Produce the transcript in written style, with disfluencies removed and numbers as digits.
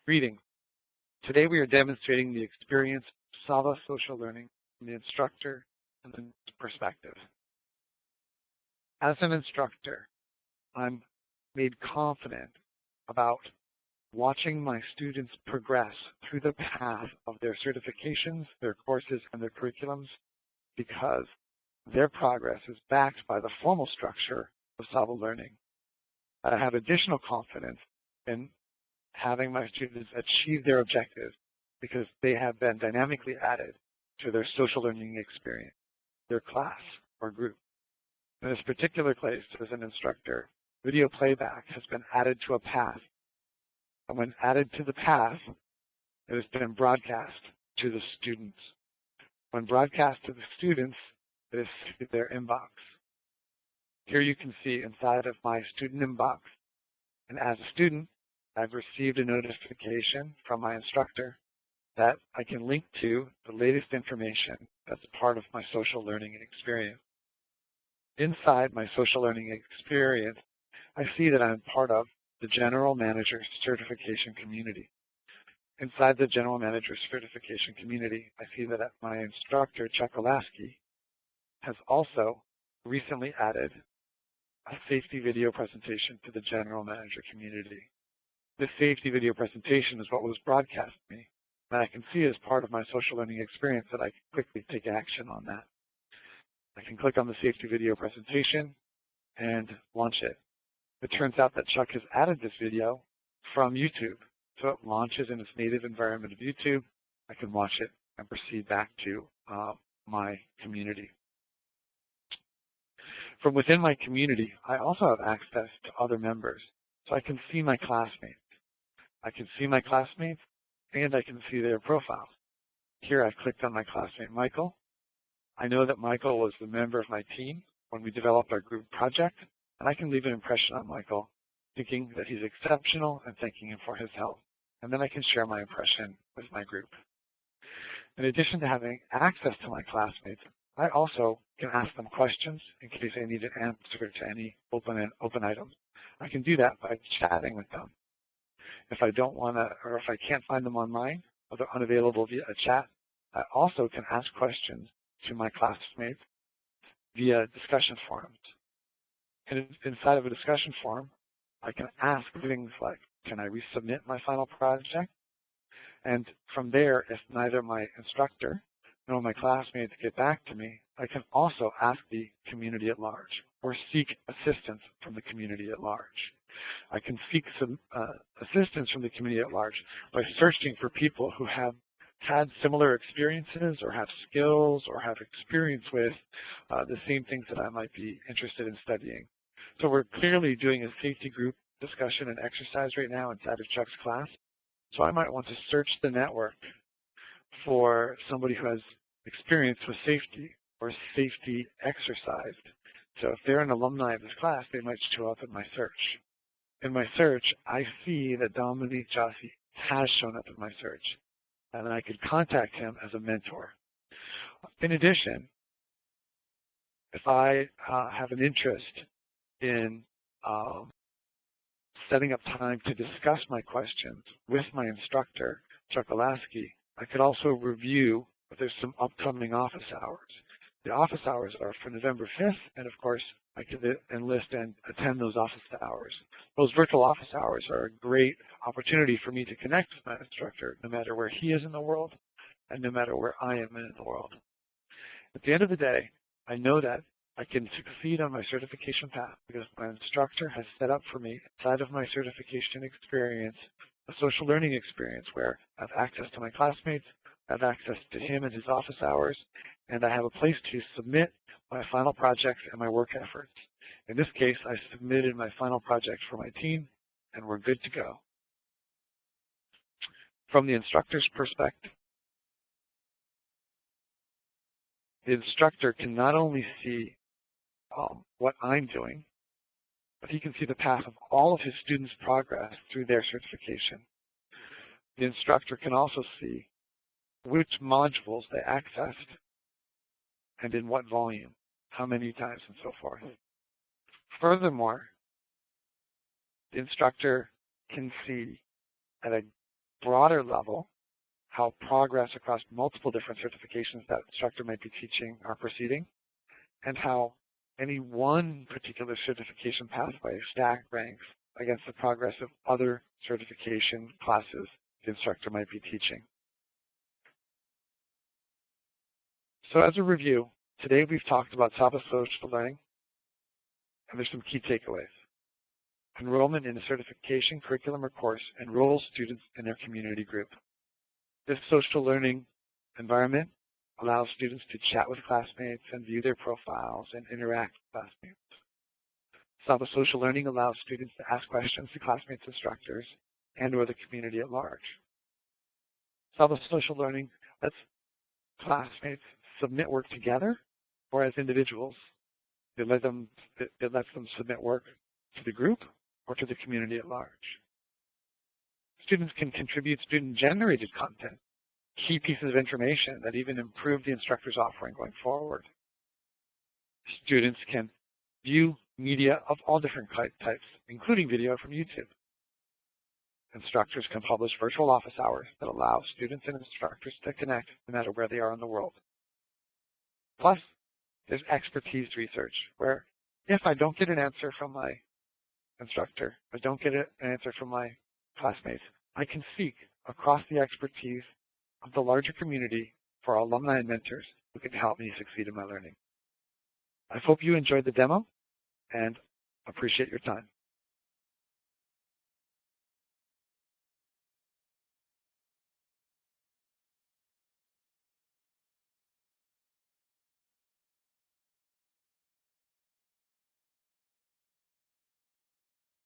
Greetings. Today we are demonstrating the experience of Saba Social Learning from the instructor and the perspective. As an instructor, I'm made confident about watching my students progress through the path of their certifications, their courses, and their curriculums because their progress is backed by the formal structure of Saba Learning. I have additional confidence in having my students achieve their objectives because they have been dynamically added to their social learning experience, their class or group. In this particular case, as an instructor, video playback has been added to a path. And when added to the path, it has been broadcast to the students. When broadcast to the students, it is to their inbox. Here you can see inside of my student inbox. And as a student, I've received a notification from my instructor that I can link to the latest information that's part of my social learning experience. Inside my social learning experience, I see that I'm part of the General Manager Certification Community. Inside the General Manager Certification Community, I see that my instructor, Chuck Olaski, has also recently added a safety video presentation to the General Manager community. This safety video presentation is what was broadcast to me, and I can see as part of my social learning experience that I can quickly take action on that. I can click on the safety video presentation and launch it. It turns out that Chuck has added this video from YouTube, so it launches in its native environment of YouTube. I can watch it and proceed back to my community. From within my community, I also have access to other members, so I can see my classmates. I can see my classmates, and I can see their profiles. Here I've clicked on my classmate, Michael. I know that Michael was the member of my team when we developed our group project, and I can leave an impression on Michael, thinking that he's exceptional and thanking him for his help. And then I can share my impression with my group. In addition to having access to my classmates, I also can ask them questions in case I need an answer to any open items. I can do that by chatting with them. If I don't want to, or if I can't find them online, or they're unavailable via a chat, I also can ask questions to my classmates via discussion forums. And inside of a discussion forum, I can ask things like, can I resubmit my final project? And from there, if neither my instructor nor my classmates get back to me, I can also ask the community at large or seek assistance from the community at large. I can seek some assistance from the community at large by searching for people who have had similar experiences or have skills or have experience with the same things that I might be interested in studying. So we're clearly doing a safety group discussion and exercise right now inside of Chuck's class. So I might want to search the network for somebody who has experience with safety or safety exercised. So if they're an alumni of this class, they might show up in my search. In my search, I see that Dominique Jossi has shown up in my search, and I could contact him as a mentor. In addition, if I have an interest in setting up time to discuss my questions with my instructor, Chuck Olaski, I could also review if there's some upcoming office hours. The office hours are for November 5th, and of course, I could enlist and attend those office hours. Those virtual office hours are a great opportunity for me to connect with my instructor, no matter where he is in the world and no matter where I am in the world. At the end of the day, I know that I can succeed on my certification path because my instructor has set up for me inside of my certification experience a social learning experience where I have access to my classmates, I have access to him and his office hours, and I have a place to submit my final projects and my work efforts. In this case, I submitted my final project for my team, and we're good to go. From the instructor's perspective, the instructor can not only see what I'm doing, but he can see the path of all of his students' progress through their certification. The instructor can also see which modules they accessed and in what volume, how many times, and so forth. Furthermore, the instructor can see at a broader level, how progress across multiple different certifications that instructor might be teaching are proceeding, and how any one particular certification pathway stack ranks against the progress of other certification classes the instructor might be teaching. So as a review, today we've talked about Saba Social Learning, and there's some key takeaways. Enrollment in a certification, curriculum, or course enrolls students in their community group. This social learning environment allows students to chat with classmates and view their profiles and interact with classmates. Saba Social Learning allows students to ask questions to classmates, instructors, and or the community at large. Saba Social Learning lets classmates submit work together or as individuals. It lets them submit work to the group or to the community at large. Students can contribute student-generated content, key pieces of information that even improve the instructor's offering going forward. Students can view media of all different types, including video from YouTube. Instructors can publish virtual office hours that allow students and instructors to connect no matter where they are in the world. Plus, there's expertise research, where if I don't get an answer from my instructor, I don't get an answer from my classmates, I can seek across the expertise of the larger community for alumni and mentors who can help me succeed in my learning. I hope you enjoyed the demo and appreciate your time.